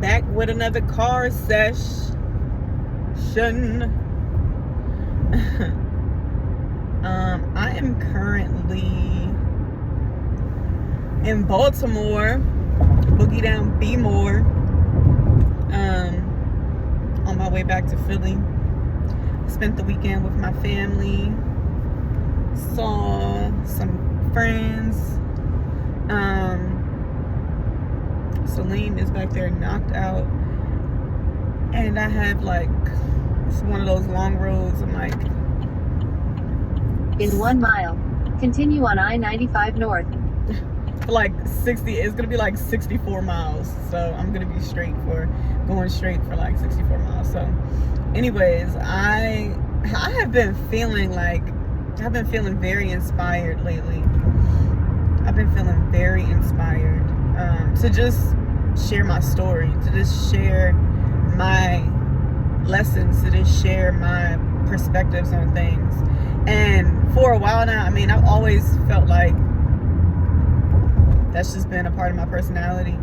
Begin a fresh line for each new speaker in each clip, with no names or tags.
Back with another car session. I am currently in Baltimore, Boogie Down B More, on my way back to Philly. Spent the weekend with my family, saw some friends. Celine is back there knocked out, and I have like, it's one of those long roads. I'm like,
in 1 mile, continue on I-95 north.
For like 60, it's gonna be like 64 miles, so I'm gonna be going straight for like 64 miles. So anyways, I have been feeling very inspired lately. I've been feeling very inspired to just share my story, to just share my lessons, to just share my perspectives on things. And for a while now, I mean, I've always felt like that's just been a part of my personality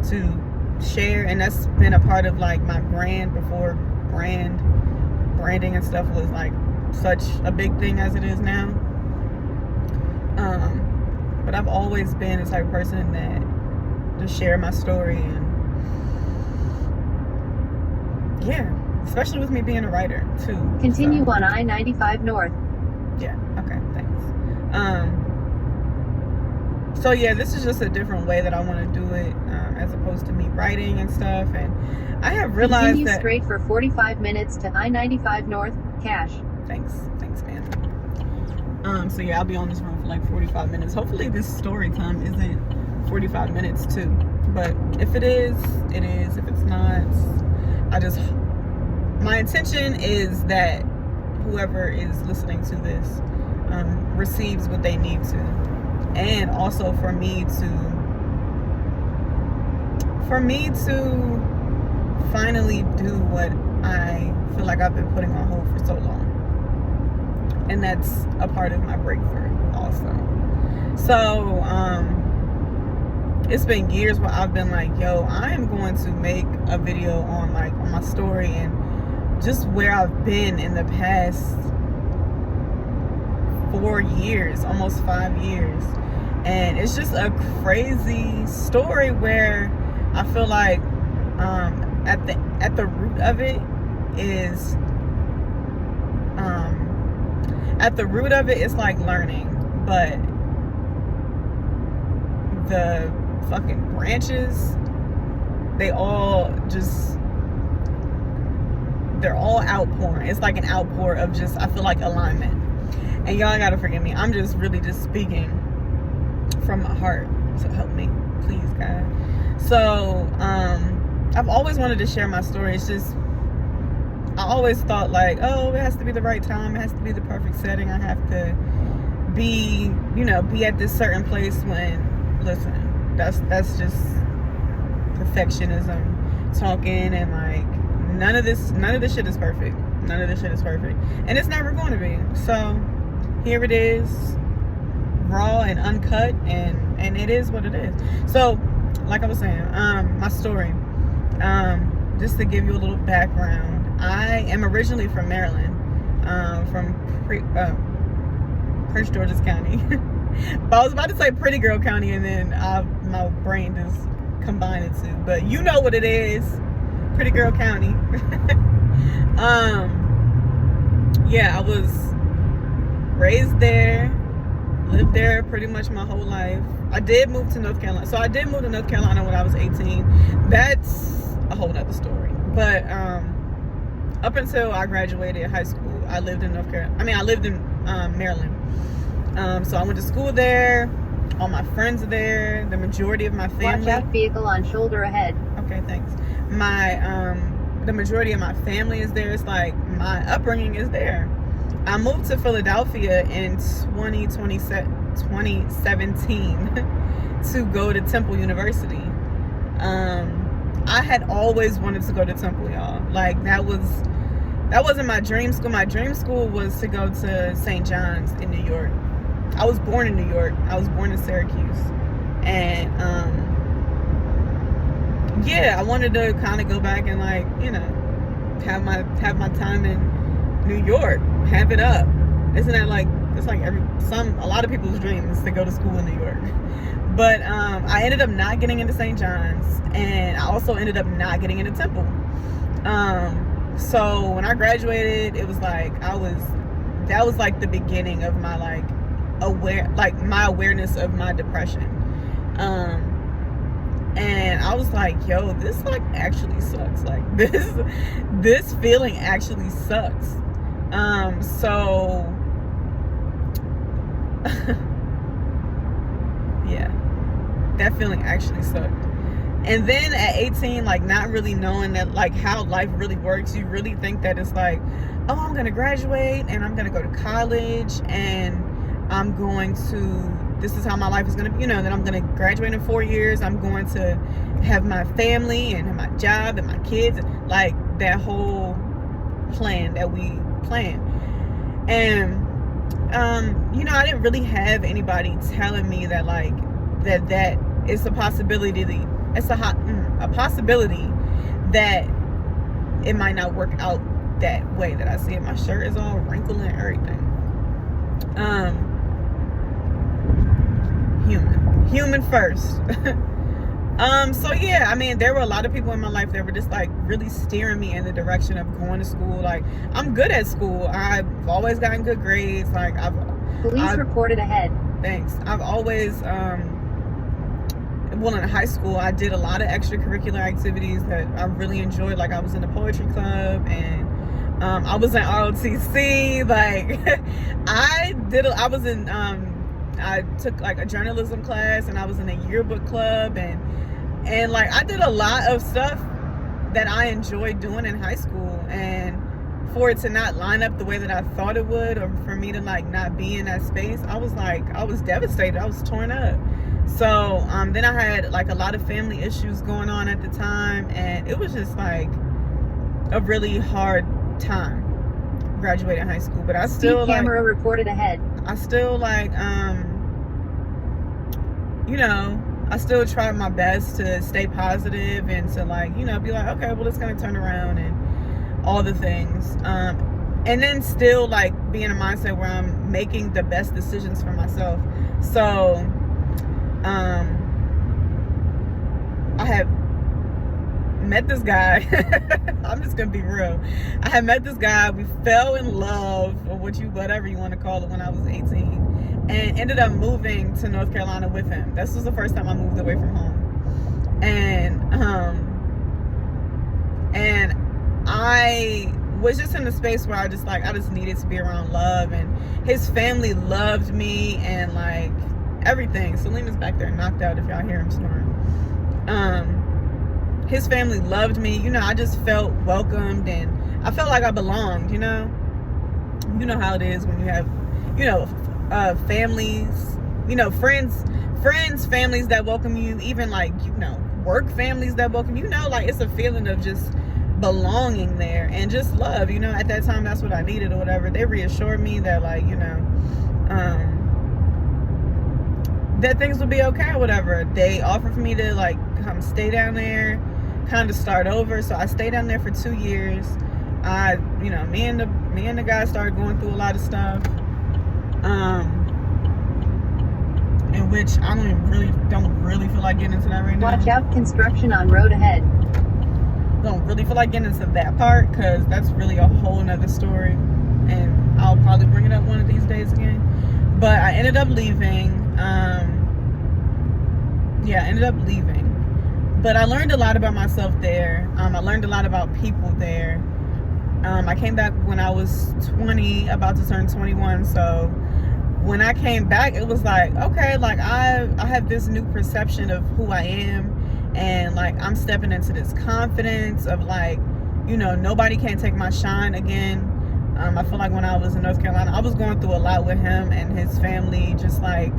to share, and that's been a part of like my brand before branding and stuff was like such a big thing as it is now. But I've always been the type of person that just share my story, and yeah, especially with me being a writer too.
Continue on I-95 north.
Yeah, okay, thanks. So yeah, this is just a different way that I want to do it, as opposed to me writing and stuff. And I have realized
Continue
that
straight for 45 minutes to I-95 north, Cash.
Thanks, man. So yeah, I'll be on this road for like 45 minutes. Hopefully this story time isn't 45 minutes too. But if it is, it is. If it's not, my intention is that whoever is listening to this receives what they need to. And also for me to finally do what I feel like I've been putting on hold for so long. And that's a part of my breakthrough also. So it's been years where I've been like, yo, I am going to make a video on my story and just where I've been in the past 4 years, almost 5 years. And it's just a crazy story where I feel like at the root of it is it's like learning, but the fucking branches, they're all outpouring. It's like an outpour of just, I feel like, alignment. And y'all gotta forgive me, I'm just really just speaking from my heart, so help me please, God. So I've always wanted to share my story. It's just, I always thought like, oh, it has to be the right time, it has to be the perfect setting, I have to be at this certain place. When, listen, that's just perfectionism talking, and like none of this shit is perfect. None of this shit is perfect, and it's never going to be. So here it is, raw and uncut, and it is what it is. So like I was saying, my story, just to give you a little background, I am originally from Maryland, from Prince George's County. But I was about to say Pretty Girl County, and then my brain just combined the two. But you know what it is, Pretty Girl County. Yeah, I was raised there, lived there pretty much my whole life. I did move to North Carolina. So I did move to North Carolina when I was 18. That's a whole nother story. But up until I graduated high school, I lived in Maryland. So I went to school there. All my friends are there. The majority of my family.
Watch out, vehicle on shoulder ahead.
Okay, thanks. The majority of my family is there. It's like my upbringing is there. I moved to Philadelphia in 2017 to go to Temple University. I had always wanted to go to Temple, y'all. Like that wasn't my dream school. My dream school was to go to St. John's in New York. I was born in New York. I was born in Syracuse. And yeah, I wanted to kind of go back and like, you know, have my time in New York, have it up. Isn't that like, it's like a lot of people's dream is to go to school in New York. But I ended up not getting into St. John's, and I also ended up not getting into Temple. So when I graduated, it was like that was like the beginning of my like my awareness of my depression. And I was like, yo, this like actually sucks. Like this feeling actually sucks. So yeah, that feeling actually sucked. And then at 18, like not really knowing that like how life really works, you really think that it's like, oh, I'm gonna graduate and I'm gonna go to college and I'm going to, this is how my life is gonna be, you know, that I'm gonna graduate in 4 years, I'm going to have my family and have my job and my kids, like that whole plan that we planned. And you know, I didn't really have anybody telling me that like that it's a possibility it's a possibility that it might not work out that way that I see it. My shirt is all wrinkled and everything. Human first. So yeah, I mean, there were a lot of people in my life that were just like really steering me in the direction of going to school. Like, I'm good at school. I've always gotten good grades. Like,
Police reported ahead.
Thanks. I've always, well, in high school, I did a lot of extracurricular activities that I really enjoyed. Like, I was in the poetry club, and I was in ROTC. Like, I took like a journalism class, and I was in a yearbook club, and like I did a lot of stuff that I enjoyed doing in high school, and for it to not line up the way that I thought it would, or for me to like not be in that space, I was devastated. I was torn up. So then I had like a lot of family issues going on at the time, and it was just like a really hard time graduating high school. But I still
camera reported ahead.
I still like you know, I still try my best to stay positive and to like, you know, be like, okay, well, it's gonna turn around and all the things. And then still like be in a mindset where I'm making the best decisions for myself. So I had met this guy. I'm just gonna be real. I had met this guy. We fell in love, or whatever you want to call it, when I was 18, and ended up moving to North Carolina with him. This was the first time I moved away from home, and I was just in the space where I just needed to be around love, and his family loved me, and like everything. Selena's back there knocked out if y'all hear him snoring. His family loved me. You know, I just felt welcomed, and I felt like I belonged, you know? You know how it is when you have, you know, families, you know, friends, families that welcome you, even like, you know, work families that welcome you, know, like it's a feeling of just belonging there and just love, you know? At that time, that's what I needed or whatever. They reassured me that like, you know, that things would be okay or whatever. They offered for me to like come stay down there, kind of start over. So I stayed down there for 2 years. You know, me and the guy started going through a lot of stuff, in which I don't really feel like getting into that right now.
Watch out, construction on road ahead.
Don't really feel like getting into that part, because that's really a whole nother story, and I'll probably bring it up one of these days again. But I ended up leaving. I ended up leaving. But I learned a lot about myself there. I learned a lot about people there. I came back when I was 20, about to turn 21. So when I came back, it was like, okay, like I have this new perception of who I am. And like I'm stepping into this confidence of like, you know, nobody can take my shine again. I feel like when I was in North Carolina, I was going through a lot with him and his family, just like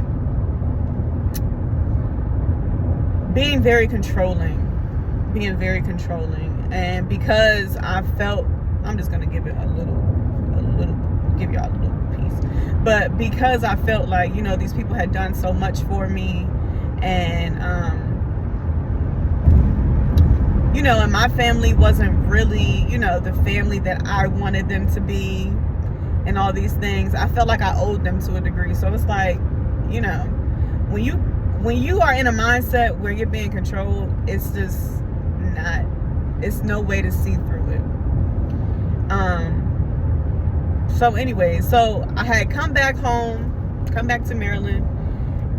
being very controlling. And because I felt, I'm just gonna give it give y'all a little piece. But because I felt like, you know, these people had done so much for me, and you know, and my family wasn't really, you know, the family that I wanted them to be, and all these things. I felt like I owed them to a degree. So it's like, you know, when you are in a mindset where you're being controlled, it's just not, it's no way to see through it. So anyway, so I had come back to Maryland,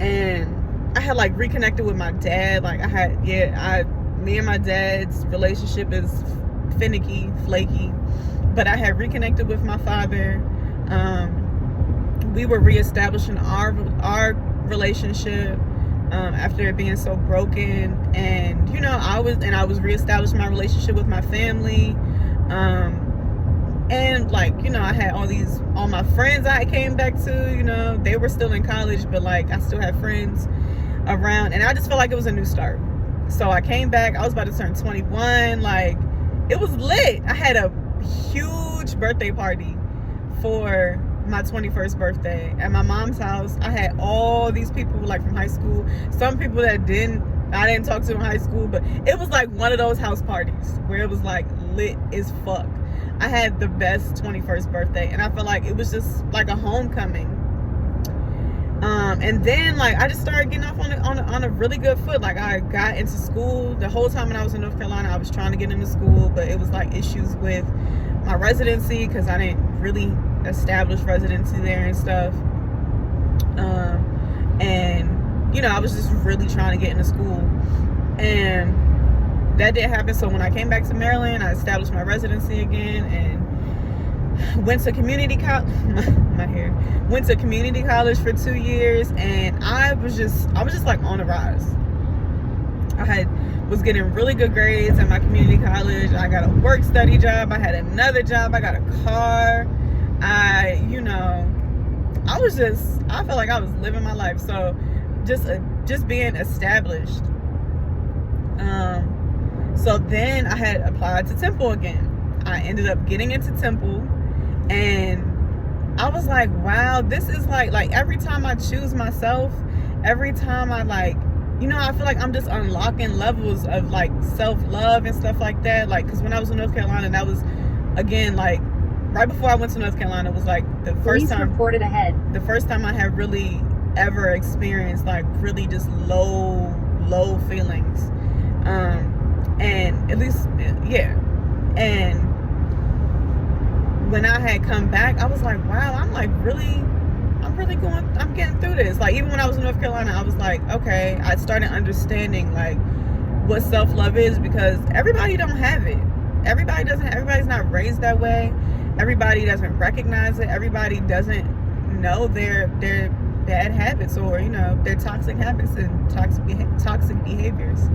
and I had like reconnected with my dad. Like me and my dad's relationship is finicky, flaky, but I had reconnected with my father. We were reestablishing our relationship after it being so broken, and you know, I was reestablishing my relationship with my family. And like, you know, I had all my friends I came back to, you know, they were still in college, but like I still had friends around, and I just felt like it was a new start. So I came back, I was about to turn 21, like it was lit. I had a huge birthday party for my 21st birthday at my mom's house. I had all these people like from high school, some people that I didn't talk to in high school, but it was like one of those house parties where it was like lit as fuck. I had the best 21st birthday, and I felt like it was just like a homecoming. And then like I just started getting off on a really good foot. Like I got into school. The whole time when I was in North Carolina, I was trying to get into school, but it was like issues with my residency because I didn't really establish residency there and stuff. And you know, I was just really trying to get into school, and that didn't happen. So when I came back to Maryland, I established my residency again and went to community college. Went to community college for 2 years, and I was just like on the rise. I was getting really good grades at my community college. I got a work study job. I had another job. I got a car. I felt like I was living my life. So just being established. So then I had applied to Temple again. I ended up getting into Temple, and I was like, wow, this is like every time I choose myself, every time I like, you know, I feel like I'm just unlocking levels of like self-love and stuff like that. Like, because when I was in North Carolina, that was, again, like right before I went to North Carolina, it was like the first time
reported ahead.
The first time I had really ever experienced like really just low feelings. And at least, yeah. And when I had come back, I was like, wow, I'm getting through this. Like, even when I was in North Carolina, I was like, okay, I started understanding like what self-love is, because everybody don't have it. Everybody's not raised that way. Everybody doesn't recognize it. Everybody doesn't know their bad habits, or, you know, their toxic habits and toxic behaviors.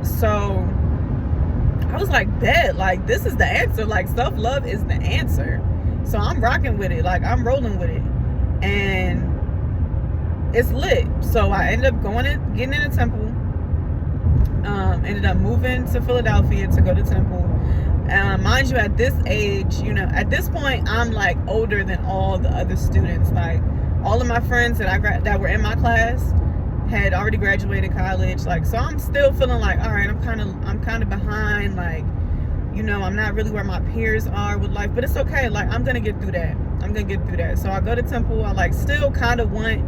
So I was like, bet, like this is the answer. Like self-love is the answer. So I'm rocking with it. Like I'm rolling with it, and it's lit. So I ended up getting into Temple. Ended up moving to Philadelphia to go to Temple. Mind you, at this age, you know, at this point, I'm like older than all the other students. Like all of my friends that were in my class had already graduated college. Like, so I'm still feeling like, all right, I'm kind of behind. Like, you know, I'm not really where my peers are with life, but it's okay. Like, I'm gonna get through that. So I go to Temple. I like still kind of want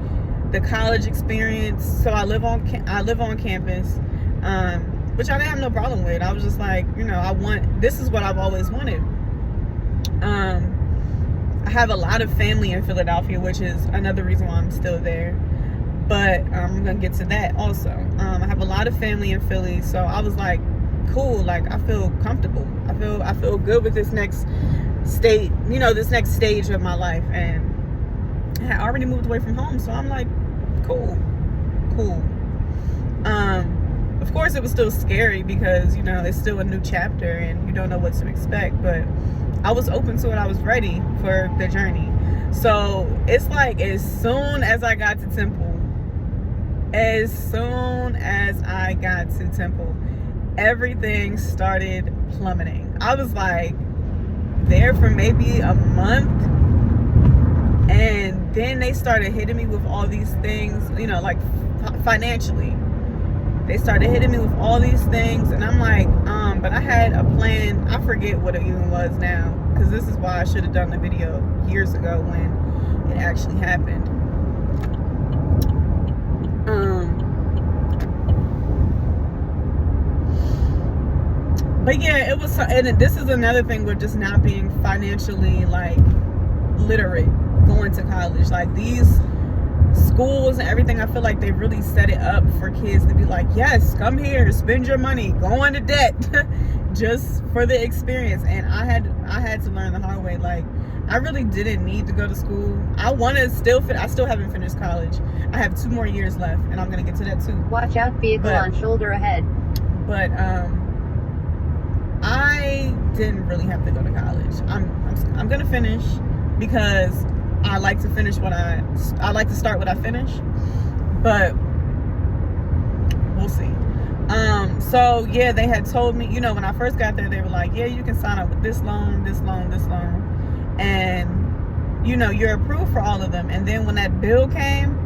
the college experience. So I live on campus, which I didn't have no problem with. I was just like, you know, this is what I've always wanted. I have a lot of family in Philadelphia, which is another reason why I'm still there. But I'm gonna get to that also. I have a lot of family in Philly, so I was like, cool. Like I feel comfortable. I feel good with this next state. You know, this next stage of my life, and I had already moved away from home, so I'm like, cool. Of course, it was still scary because, you know, it's still a new chapter and you don't know what to expect. But I was open to it. I was ready for the journey. So it's like as soon as I got to Temple, everything started plummeting. I was like there for maybe a month, and then they started hitting me with all these things, you know, like financially. They started hitting me with all these things, and I'm like, but I had a plan. I forget what it even was now, because this is why I should have done the video years ago when it actually happened. But yeah, it was, and this is another thing with just not being financially like literate going to college. Like these schools and everything, I feel like they really set it up for kids to be like, yes, come here, spend your money, go into debt just for the experience. And I had to learn the hard way. Like, I really didn't need to go to school. I still haven't finished college. I have 2 more years left, and I'm gonna get to that too.
Watch out, vehicle on shoulder ahead.
But I didn't really have to go to college. I'm gonna finish because I like to finish I like to start what I finish, but we'll see. So yeah, they had told me, when I first got there, they were like, yeah, you can sign up with this loan, this loan, this loan, and you're approved for all of them. And then when that bill came,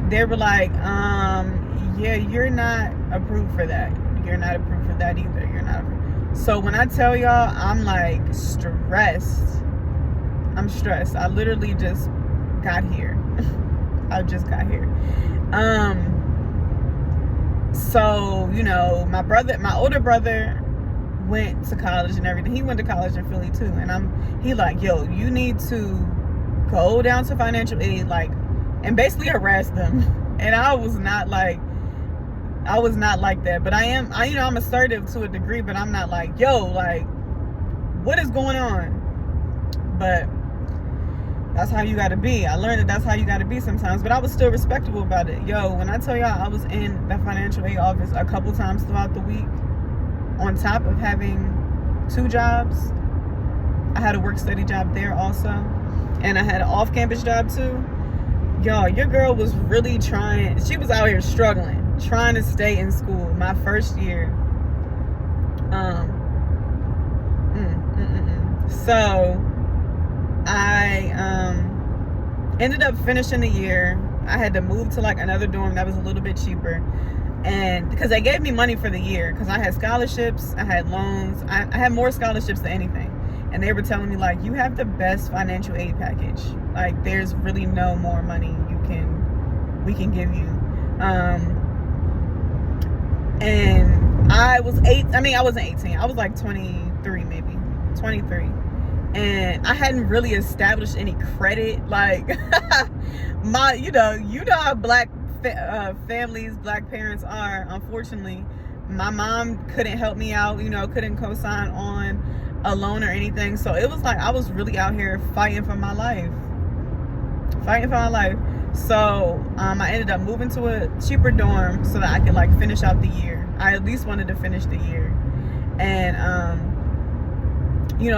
they were like, yeah, you're not approved for that. You're not approved for that either. You're not approved. So when I tell y'all, I'm like stressed. I'm stressed. I literally just got here. I just got here. So, my older brother went to college and everything. He went to college in Philly too. And he like, yo, you need to go down to financial aid, like, and basically harass them. And I was not like that. But I'm assertive to a degree, but I'm not like, yo, like, what is going on? But that's how you gotta be. I learned that that's how you gotta be sometimes, but I was still respectable about it. Yo, when I tell y'all I was in the financial aid office a couple times throughout the week, on top of having 2 jobs. I had a work study job there also, and I had an off-campus job too. Y'all, your girl was really trying. She was out here struggling, trying to stay in school my first year. So I ended up finishing the year. I had to move to like another dorm that was a little bit cheaper, and because they gave me money for the year, because I had scholarships, I had loans, I had more scholarships than anything, and they were telling me like, you have the best financial aid package. Like, there's really no more money we can give you. And I wasn't 18. I was like 23, maybe 23. And I hadn't really established any credit. Like, you know how black families, black parents are. Unfortunately, my mom couldn't help me out, couldn't co-sign on a loan or anything. So it was like I was really out here fighting for my life. So I ended up moving to a cheaper dorm so that I could like finish out the year. I at least wanted to finish the year. And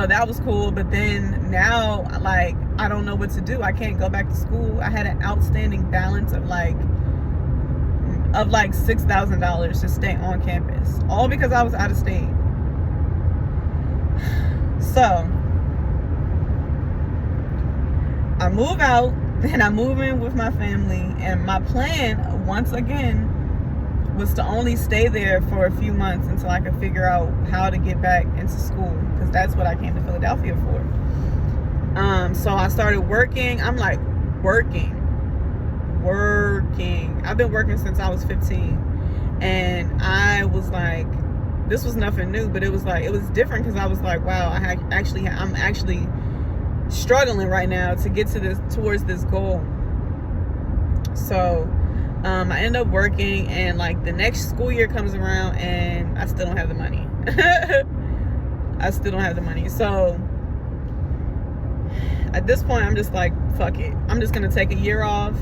that was cool. But then now, like, I don't know what to do. I can't go back to school. I had an outstanding balance of like $6,000 to stay on campus, all because I was out of state. So I move out, then I move in with my family, and my plan, once again, was to only stay there for a few months until I could figure out how to get back into school, because that's what I came to Philadelphia for. So I started working. I'm like working. I've been working since I was 15, and I was like, this was nothing new, but it was different, because I was like, wow, I'm actually struggling right now to get towards this goal. So I end up working, and like the next school year comes around, and I still don't have the money. So at this point, I'm just like, fuck it. I'm just gonna take a year off,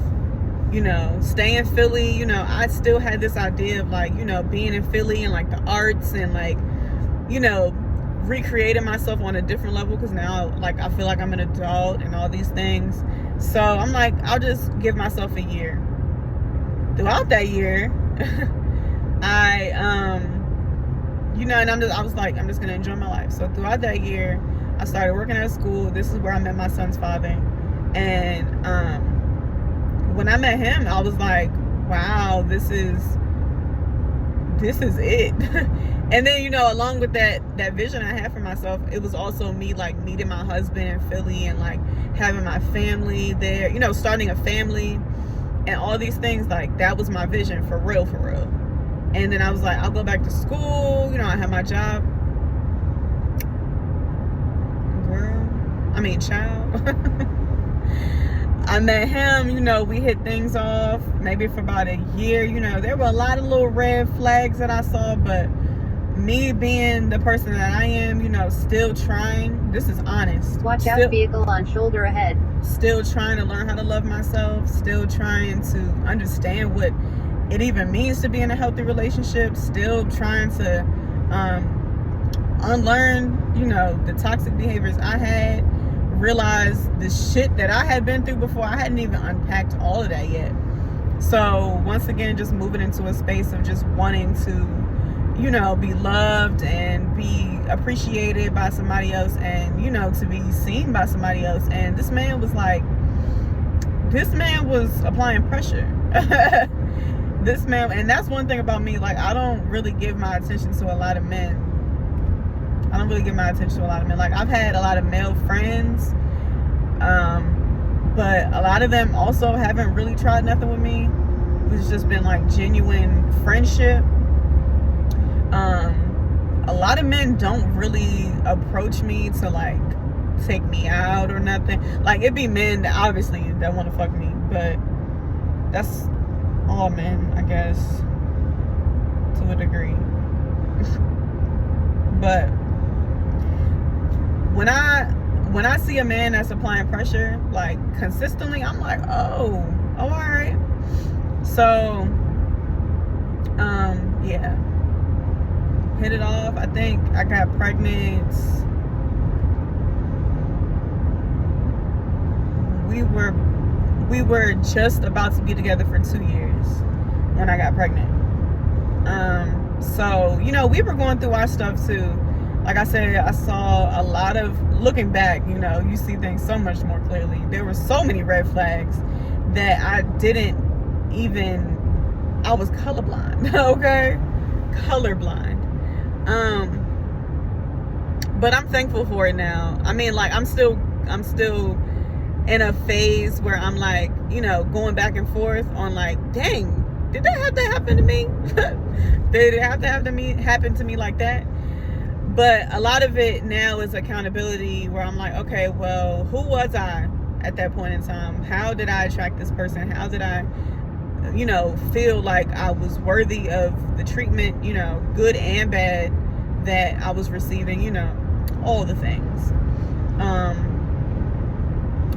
stay in Philly. I still had this idea of like, being in Philly and like the arts and like, recreating myself on a different level, because now like I feel like I'm an adult and all these things. So I'm like, I'll just give myself a year. Throughout that year, I was like, I'm just gonna enjoy my life. So throughout that year, I started working at school. This is where I met my son's father. And when I met him, I was like, wow, this is this is it. And then, you know, along with that vision I had for myself, it was also me like meeting my husband in Philly and like having my family there, you know, starting a family and all these things. Like, that was my vision for real. And then I was like, I'll go back to school, you know, I have my job. Child. I met him, you know, we hit things off maybe for about a year. You know, there were a lot of little red flags that I saw, but me being the person that I am, you know, still trying. This is honest.
Watch out, vehicle on shoulder ahead.
Still trying to learn how to love myself. Still trying to understand what it even means to be in a healthy relationship. Still trying to unlearn, you know, the toxic behaviors I had. Realize the shit that I had been through before. I hadn't even unpacked all of that yet. So once again, just moving into a space of just wanting to, you know, be loved and be appreciated by somebody else, and, you know, to be seen by somebody else. And this man was applying pressure. This man, and that's one thing about me, like, I don't really give my attention to a lot of men. Like, I've had a lot of male friends, but a lot of them also haven't really tried nothing with me. It's just been like genuine friendship. A lot of men don't really approach me to like take me out or nothing. Like, it'd be men that obviously that want to fuck me, but that's all men, I guess, to a degree. But when I see a man that's applying pressure like consistently, I'm like, oh, all right. So yeah, hit it off. I think I got pregnant. We were just about to be together for 2 years when I got pregnant. So, you know, we were going through our stuff too. Like I said, I saw a lot of, looking back, you know, you see things so much more clearly. There were so many red flags that I was colorblind. Okay, colorblind. But I'm thankful for it now. I mean, like, I'm still in a phase where I'm like, you know, going back and forth on like, dang, did that have to happen to me? Did it have to happen to me like that? But a lot of it now is accountability, where I'm like, okay, well, who was I at that point in time? How did I attract this person? How did I, you know, feel like I was worthy of the treatment, you know, good and bad, that I was receiving, you know, all the things.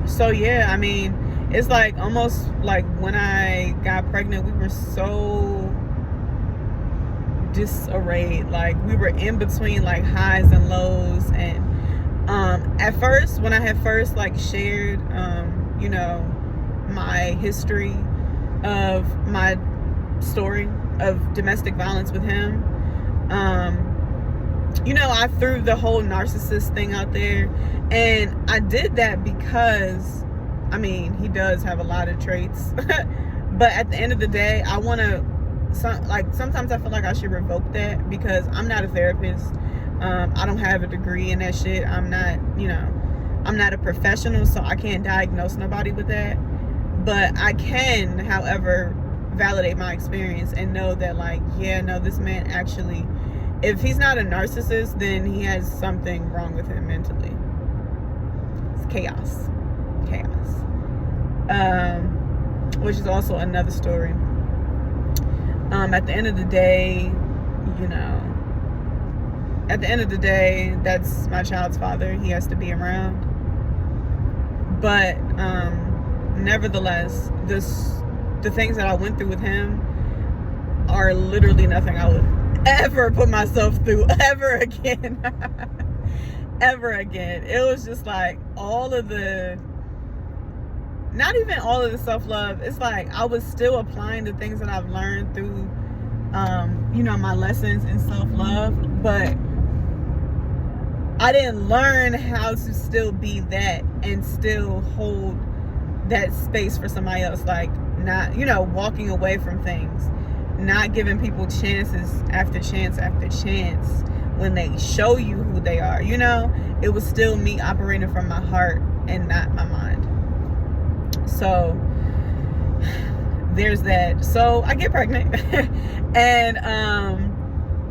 So yeah, I mean, it's like almost like when I got pregnant, we were so disarrayed. Like, we were in between like highs and lows. And at first, when I had first like shared you know, my history of my story of domestic violence with him, you know, I threw the whole narcissist thing out there. And I did that because, I mean, he does have a lot of traits. But at the end of the day, I want to, sometimes I feel like I should revoke that, because I'm not a therapist. I don't have a degree in that shit. I'm not, you know, I'm not a professional, so I can't diagnose nobody with that. But I can, however, validate my experience and know that, like, yeah, no, this man actually, if he's not a narcissist, then he has something wrong with him mentally. It's chaos. Which is also another story. At the end of the day, you know, that's my child's father. He has to be around. But nevertheless, the things that I went through with him are literally nothing I would ever put myself through ever again. Ever again. It was just like not even all of the self-love. It's like I was still applying the things that I've learned through you know, my lessons in self-love, but I didn't learn how to still be that and still hold that space for somebody else. Like, not, you know, walking away from things, not giving people chances after chance after chance when they show you who they are. You know, it was still me operating from my heart and not my mind. So there's that. So I get pregnant and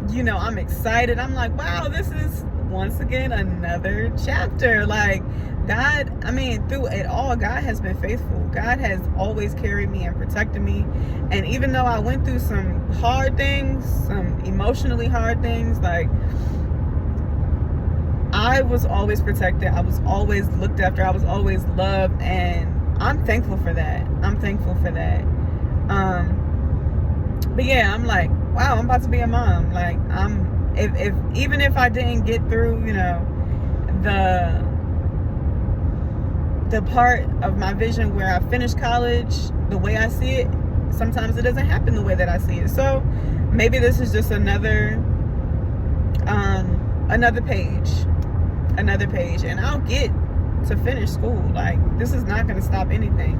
you know, I'm excited. I'm like, wow, this is once again another chapter. Like, God, I mean, through it all, God has been faithful. God has always carried me and protected me. And even though I went through some hard things, some emotionally hard things, like, I was always protected. I was always looked after. I was always loved. And I'm thankful for that. I'm thankful for that. But yeah, I'm like, wow, I'm about to be a mom. Like, if even if I didn't get through, you know, the part of my vision where I finished college the way I see it, sometimes it doesn't happen the way that I see it. So maybe this is just another page, and I'll get to finish school. Like, this is not going to stop anything.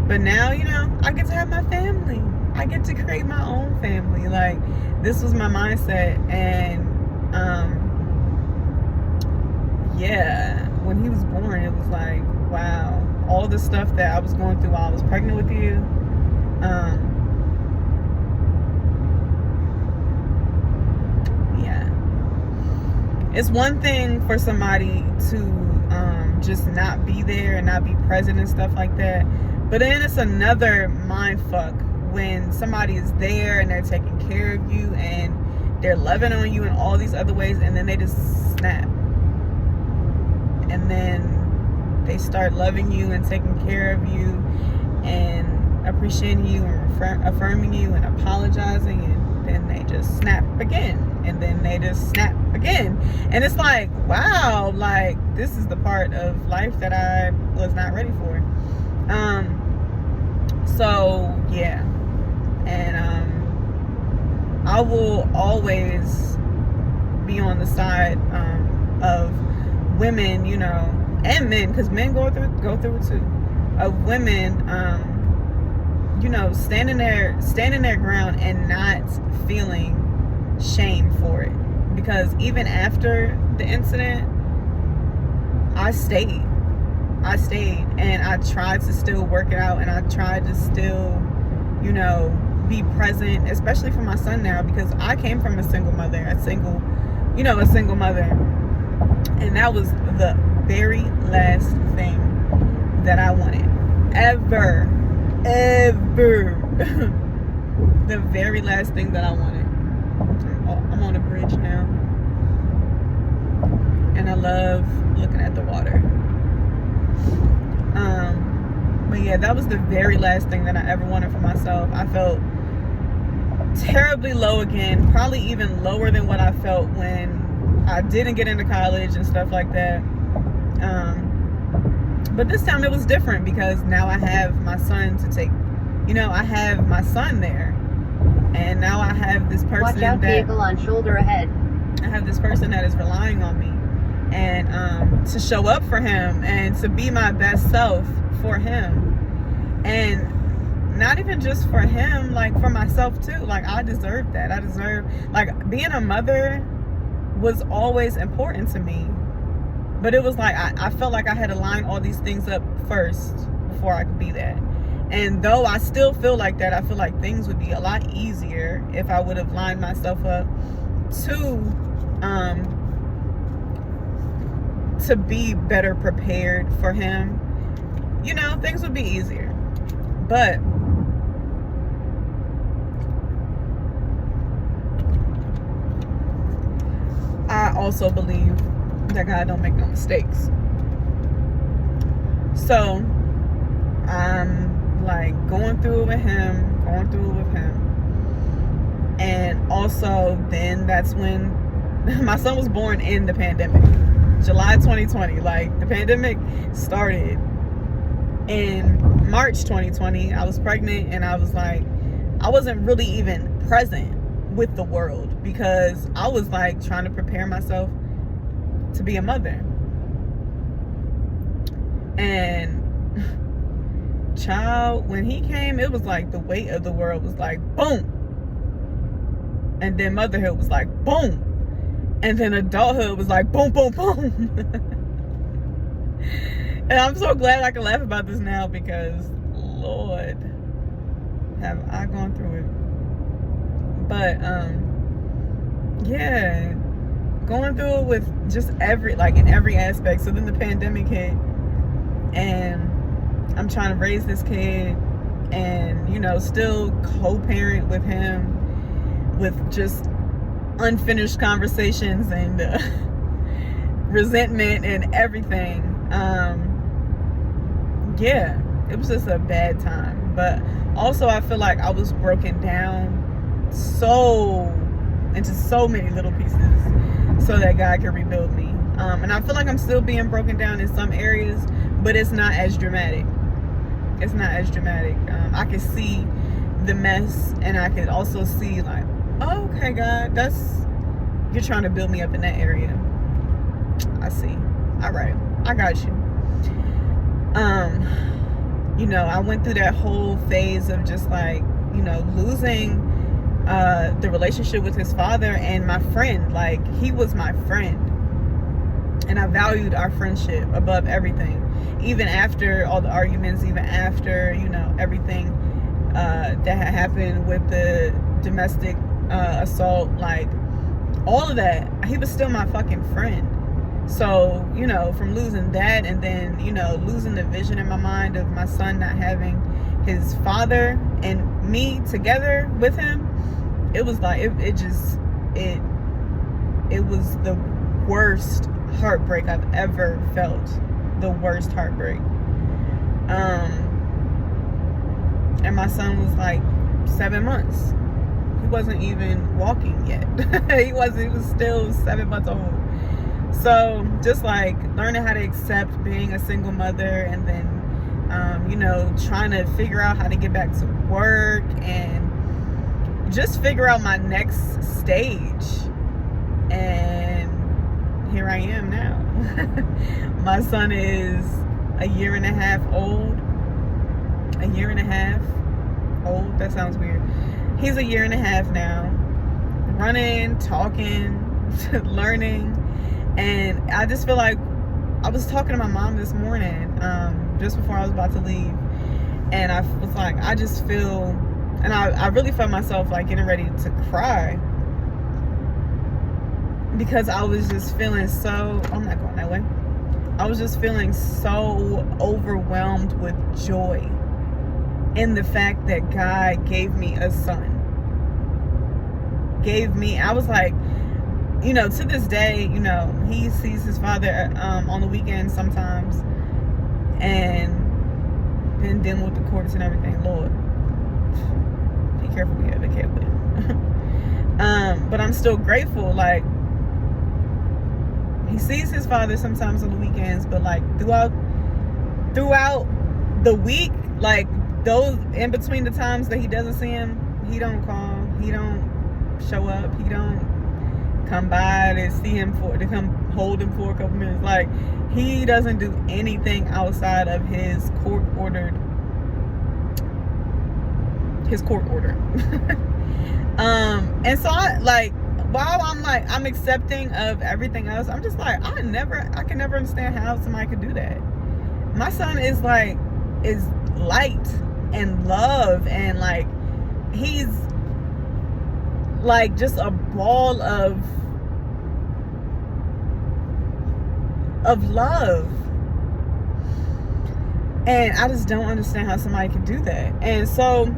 But now, you know, I get to have my family. I get to create my own family. Like, this was my mindset. And yeah, when he was born, it was like, wow, all the stuff that I was going through while I was pregnant with you, yeah, it's one thing for somebody to just not be there and not be present and stuff like that, but then it's another mind fuck when somebody is there and they're taking care of you and they're loving on you in all these other ways, and then they just snap, and then they start loving you and taking care of you and appreciating you and affirming you and apologizing, and then they just snap again, and then they just snap again. And it's like, wow, like, this is the part of life that I was not ready for. So yeah, and I will always be on the side of women, you know, and men, because men go through it too, of women, you know, standing their ground and not feeling shame for it. Because even after the incident, I stayed and I tried to still work it out, and I tried to still, you know, be present, especially for my son now, because I came from a single mother, and that was the very last thing that I wanted ever the very last thing that I wanted. I'm on a bridge now, and I love looking at the water. But yeah, that was the very last thing that I ever wanted for myself. I felt terribly low again, probably even lower than what I felt when I didn't get into college and stuff like that. But this time it was different, because now I have my son to take, you know, I have my son there, and now I have this person
Watch out, vehicle on shoulder ahead.
I have this person that is relying on me, and to show up for him and to be my best self for him, and not even just for him, like for myself too. Like, I deserve that. Like, being a mother was always important to me, but it was like I felt like I had to line all these things up first before I could be that. And though I still feel like that, I feel like things would be a lot easier if I would have lined myself up to be better prepared for him. You know, things would be easier. But I also believe that God don't make no mistakes. So I'm like going through it with him. And also then that's when my son was born in the pandemic. July 2020. Like, the pandemic started in March 2020. I was pregnant, and I was like, I wasn't really even present with the world, because I was like trying to prepare myself to be a mother. And child, when he came, it was like the weight of the world was like boom, And then motherhood was like, boom. And then adulthood was like, boom, boom, boom. And I'm so glad I can laugh about this now because, Lord, have I gone through it. But, yeah, going through it with just in every aspect. So then the pandemic hit, and I'm trying to raise this kid and, still co-parent with him with just unfinished conversations and resentment and everything. Yeah, it was just a bad time. But also I feel like I was broken down into so many little pieces so that God can rebuild me. And I feel like I'm still being broken down in some areas, but it's not as dramatic. It's not as dramatic. I can see the mess, and I can also see like, oh, okay, God, you're trying to build me up in that area. I see. All right, I got you. I went through that whole phase of just like, losing the relationship with his father and my friend. Like, he was my friend, and I valued our friendship above everything, even after all the arguments, even after everything that had happened with the domestic assault, like all of that. He was still my fucking friend. So, from losing that, and then, losing the vision in my mind of my son not having his father and me together with him, it was like, it was the worst heartbreak I've ever felt. The worst heartbreak. And my son was like 7 months. He wasn't even walking yet. He was still 7 months old. So just like learning how to accept being a single mother, and then trying to figure out how to get back to work and just figure out my next stage. And here I am now. My son is a year and a half old. A year and a half old? That sounds weird. He's a year and a half now. Running, talking, learning. And I just feel like, I was talking to my mom this morning, just before I was about to leave. And I was like, I just feel, and I really felt myself like getting ready to cry. Because I was just feeling so, I'm not going that way. I was just feeling so overwhelmed with joy in the fact that God gave me a son. I was like, to this day, he sees his father on the weekends sometimes, and been dealing with the courts and everything. Lord, be careful we have a kid with. But I'm still grateful. Like, he sees his father sometimes on the weekends, but like throughout the week, like those in between the times that he doesn't see him, he don't call, he don't show up, he don't come by to see him to come hold him for a couple minutes. Like, he doesn't do anything outside of his court order. And so while I'm accepting of everything else, I'm just like, I can never understand how somebody could do that. My son is light and love, and like, he's like just a ball of love. And I just don't understand how somebody could do that. And so,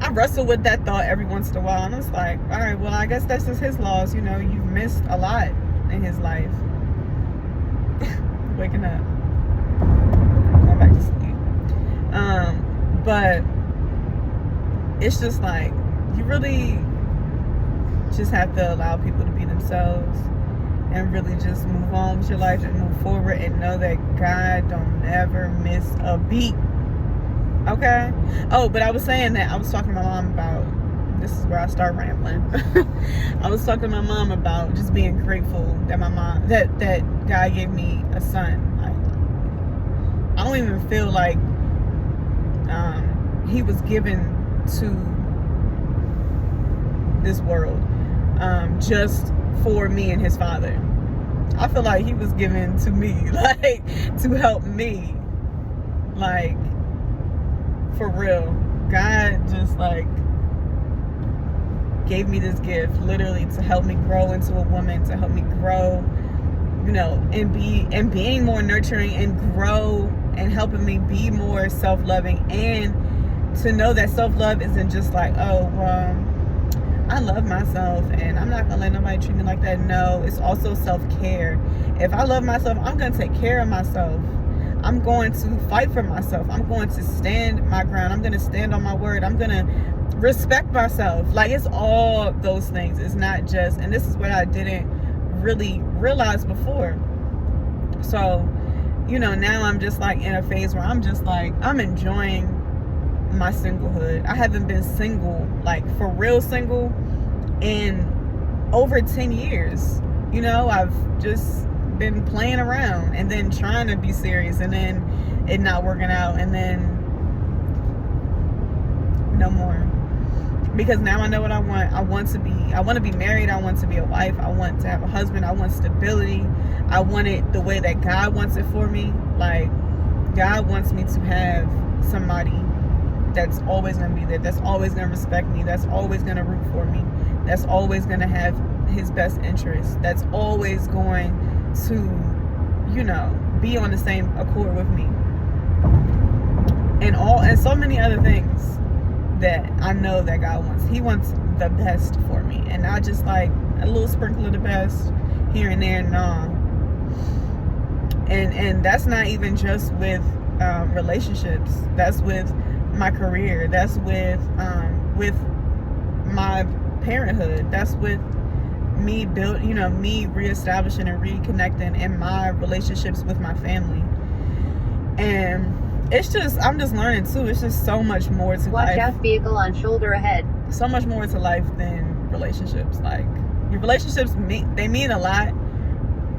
I wrestle with that thought every once in a while, and I was like, all right, well, I guess that's just his laws. You've missed a lot in his life. Waking up, going back to sleep. But it's just like, you really just have to allow people to be themselves and really just move on with your life and move forward, and know that God don't never miss a beat. Okay? Oh, but I was saying that I was talking to my mom about, this is where I start rambling. I was talking to my mom about just being grateful that that God gave me a son. Like, I don't even feel like he was given to this world, just for me and his father. I feel like he was given to me, like, to help me, like, for real. God just, like, gave me this gift literally to help me grow into a woman, to help me grow, you know, and being more nurturing, and grow, and helping me be more self-loving, and to know that self-love isn't just like, oh, I love myself and I'm not gonna let nobody treat me like that. No, it's also self-care. If I love myself, I'm gonna take care of myself. I'm going to fight for myself. I'm going to stand my ground. I'm gonna stand on my word. I'm gonna respect myself. Like, it's all those things. It's not just, and this is what I didn't really realize before. So, you know, now I'm just like in a phase where I'm just like, I'm enjoying my singlehood. I haven't been single, like for real single, in over 10 years. You know, I've just been playing around and then trying to be serious, and then it not working out, and then no more. Because now I know what I want. I want to be married. I want to be a wife. I want to have a husband. I want stability. I want it the way that God wants it for me. Like, God wants me to have somebody that's always going to be there, that's always going to respect me, that's always going to root for me, that's always going to have his best interest, that's always going to, you know, be on the same accord with me, and so many other things that I know that God wants. He wants the best for me, and not just like a little sprinkle of the best here and there. No. And that's not even just with relationships. That's with my career. That's with my parenthood. That's with me me reestablishing and reconnecting in my relationships with my family. And it's just, I'm just learning too. It's just so much more to life.
Watch out, vehicle on shoulder ahead.
So much more to life than relationships. Like, your relationships they mean a lot,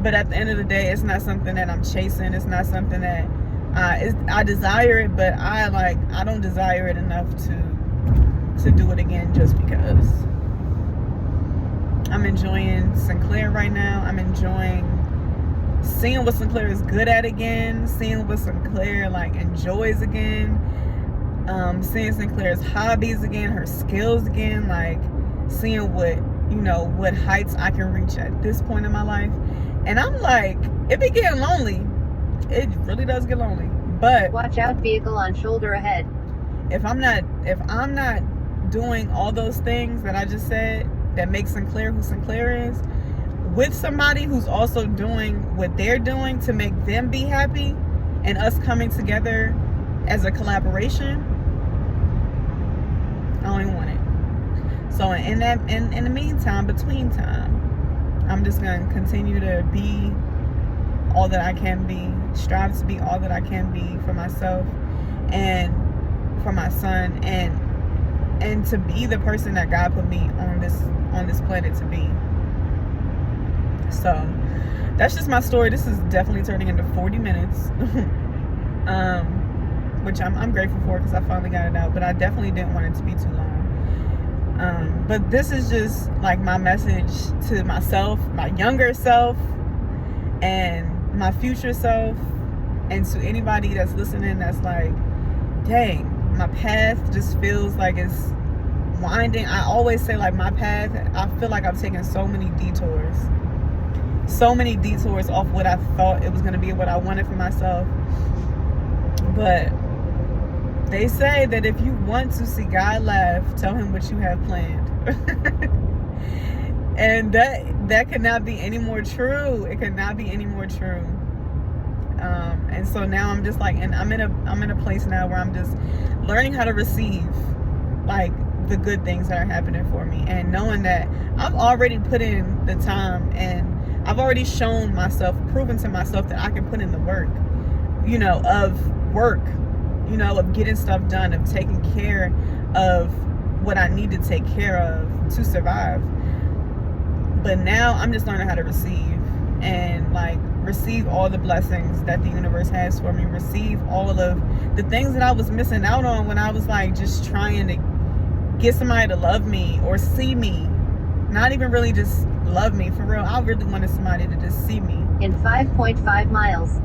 but at the end of the day, it's not something that I'm chasing. It's not something that I desire it, but I don't desire it enough to do it again just because. I'm enjoying Sinclair right now. I'm enjoying seeing what Sinclair is good at again, seeing what Sinclair like enjoys again, seeing Sinclair's hobbies again, her skills again, like seeing what heights I can reach at this point in my life. And I'm like, it be getting lonely. It really does get lonely. But
watch out, vehicle on shoulder ahead.
If I'm not doing all those things that I just said that make Sinclair who Sinclair is, with somebody who's also doing what they're doing to make them be happy, and us coming together as a collaboration, I don't even want it. So in the meantime, between time, I'm just gonna continue to be all that I can be, strive to be all that I can be for myself and for my son, and to be the person that God put me on this planet to be. So that's just my story. This is definitely turning into 40 minutes, which I'm grateful for, because I finally got it out, but I definitely didn't want it to be too long. But this is just like my message to myself, my younger self, and my future self, and to anybody that's listening that's like, dang, my path just feels like it's winding. I always say, like, my path, I feel like I've taken so many detours off what I thought it was going to be, what I wanted for myself. But they say that if you want to see God laugh, tell him what you have planned. And that cannot be any more true. It cannot be any more true. And so now I'm just like, and I'm in a place now where I'm just learning how to receive, like, the good things that are happening for me, and knowing that I've already put in the time, and I've already shown myself, proven to myself that I can put in the work, of getting stuff done, of taking care of what I need to take care of to survive. But now I'm just learning how to receive, and like receive all the blessings that the universe has for me, receive all of the things that I was missing out on when I was like just trying to get somebody to love me or see me Not even really just love me. For real, I really wanted somebody to just see me.
In 5.5 miles,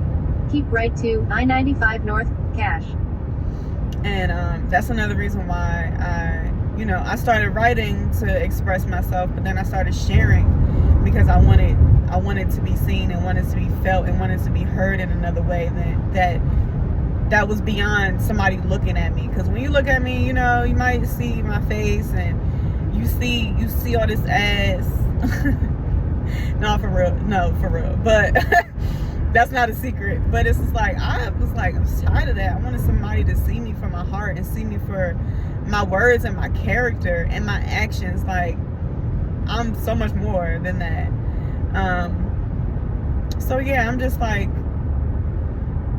keep right to I-95 North, Cache.
And that's another reason why I started writing to express myself, but then I started sharing because I wanted to be seen and wanted to be felt and wanted to be heard in another way that was beyond somebody looking at me. Because when you look at me, you might see my face and you see all this ass. No, for real. But that's not a secret. But it's just like, I'm tired of that. I wanted somebody to see me for my heart and see me for my words and my character and my actions. Like, I'm so much more than that. So yeah, I'm just like,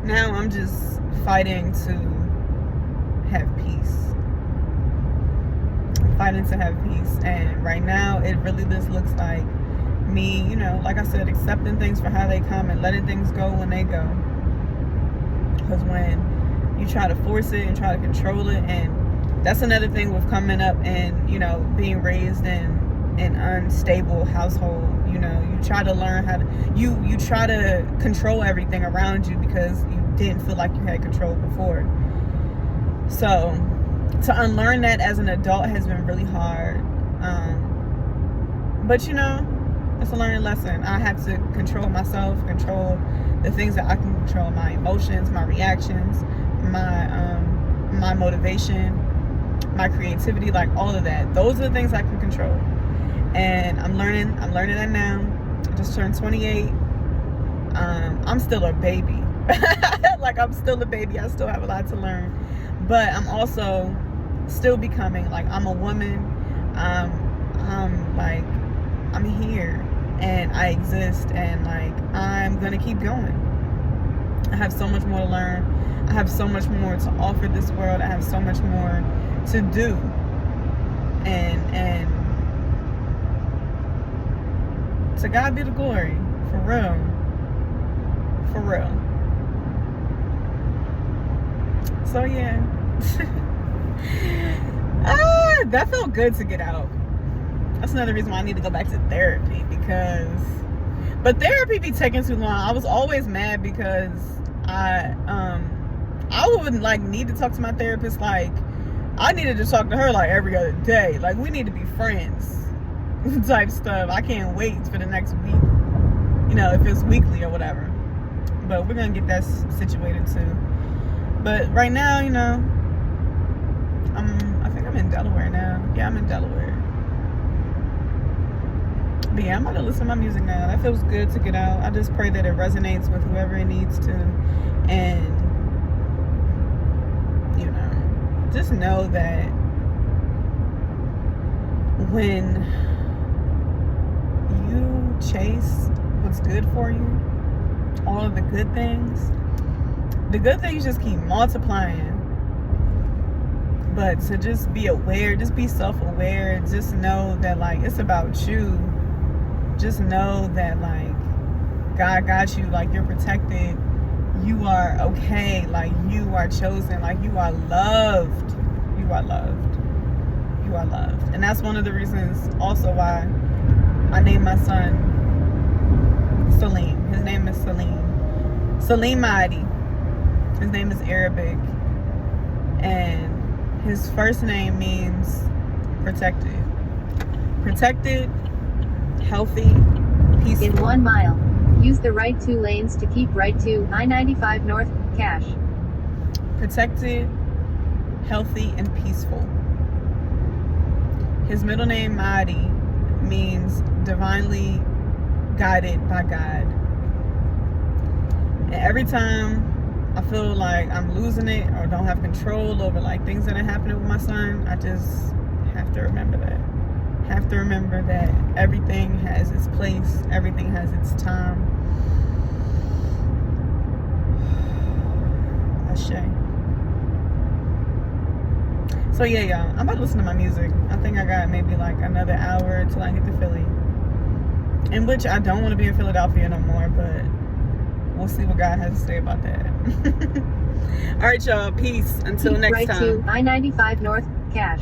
now I'm just fighting to have peace. I'm fighting to have peace. And right now, it really just looks like me, like I said, accepting things for how they come and letting things go when they go. Because when you try to force it and try to control it, and that's another thing with coming up and being raised in an unstable household. You try to learn how to you try to control everything around you because you didn't feel like you had control before. So to unlearn that as an adult has been really hard. But it's a learning lesson. I have to control myself, control the things that I can control, my emotions, my reactions, my motivation, my creativity, like all of that. Those are the things I can control. And I'm learning that now. I just turned 28. I'm still a baby. Like, I'm still a baby. I still have a lot to learn. But I'm also still becoming, like, I'm a woman. I'm here and I exist, and like, I'm gonna keep going. I have so much more to learn. I have so much more to offer this world. I have so much more to do. And to God be the glory. For real. For real. So yeah. That felt good to get out. That's another reason why I need to go back to therapy, but therapy be taking too long. I was always mad because I would like need to talk to my therapist. Like, I needed to talk to her like every other day. Like, we need to be friends type stuff. I can't wait for the next week, if it's weekly or whatever. But we're gonna get that situated too. But right now, I think I'm in Delaware now. Yeah, I'm in Delaware. But yeah, I'm about to listen to my music now. That feels good to get out. I just pray that it resonates with whoever it needs to. And, just know that when you chase what's good for you, all of the good things just keep multiplying. But to just be aware, just be self-aware, just know that, like, it's about you. Just know that, like, God got you, like, you're protected, you are okay, like, you are chosen, like, you are loved. And that's one of the reasons also why I named my son Salim. His name is Salim Mahdi. His name is Arabic, and his first name means protected, healthy, peaceful.
In 1 mile, use the right 2 lanes to keep right to I-95 North, Cache.
Protected, healthy, and peaceful. His middle name, Mahdi, means divinely guided by God. And every time I feel like I'm losing it or don't have control over, like, things that are happening with my son, I just have to remember that. Have to remember that everything has its place, everything has its time. Ashe. So yeah, y'all, I'm about to listen to my music. I think I got maybe like another hour till I get to Philly. In which I don't want to be in Philadelphia no more, but we'll see what God has to say about that. All right, y'all. Peace. Until
Keep
next
right
time.
to I-95 North, Cache.